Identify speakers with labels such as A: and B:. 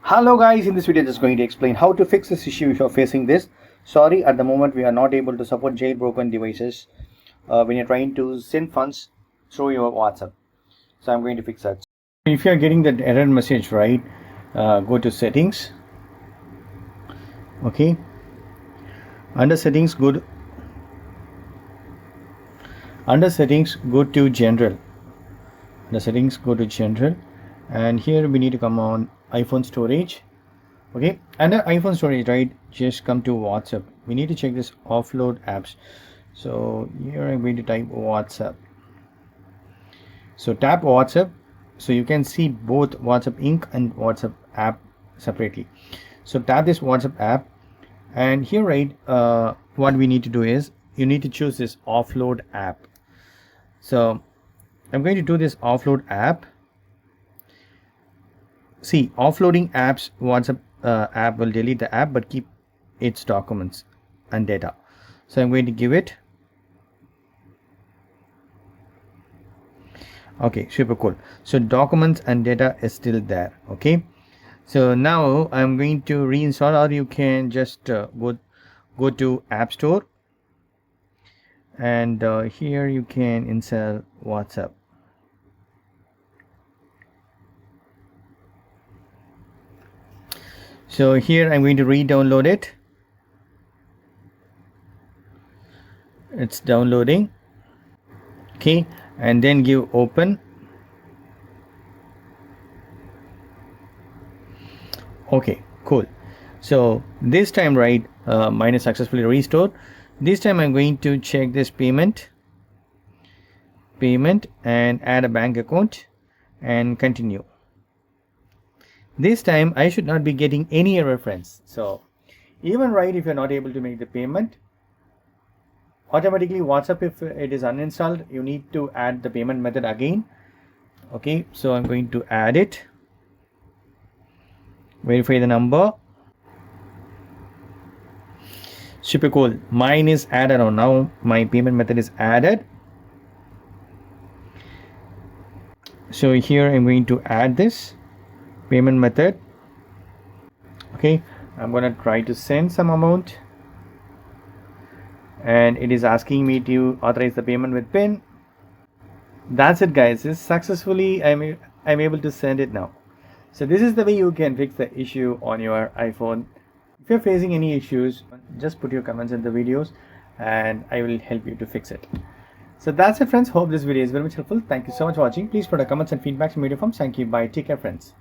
A: Hello guys, in this video just going to explain how to fix this issue if you're facing this. Sorry, at the moment we are not able to support jailbroken devices when you're trying to send funds through your WhatsApp. So I'm going to fix that. If you're getting that error message, right, go to settings. Okay, under settings go to general. The settings go to general, and here we need to come on iPhone storage. Okay, under iPhone storage, right, just come to WhatsApp. We need to check this offload apps. So here I'm going to type WhatsApp. So tap WhatsApp, so you can see both WhatsApp Inc and WhatsApp app separately. So tap this WhatsApp app, and here, right, what we need to do is you need to choose this offload app. So I'm going to do this offload app. See, offloading apps, WhatsApp app will delete the app but keep its documents and data. So I'm going to give it. Okay, super cool. So documents and data is still there. Okay, so now I'm going to reinstall, or you can just go to App Store, and here you can install WhatsApp. So here I'm going to re-download it. It's downloading. Okay, and then give open. Okay, cool. So this time, right, mine is successfully restored. This time I'm going to check this payment and add a bank account and continue. This time I should not be getting any error, friends. So even right, if you're not able to make the payment, automatically WhatsApp, if it is uninstalled, you need to add the payment method again. Okay, so I'm going to add it, verify the number. Super cool, mine is added on. Now my payment method is added. So here I'm going to add this payment method. Okay, I'm gonna try to send some amount, and it is asking me to authorize the payment with PIN. That's it, guys. This successfully I'm able to send it now. So this is the way you can fix the issue on your iPhone. If you're facing any issues, just put your comments in the videos and I will help you to fix it. So that's it, friends. Hope this video is very much helpful. Thank you so much for watching. Please put your comments and feedbacks in video form. Thank you. Bye. Take care, friends.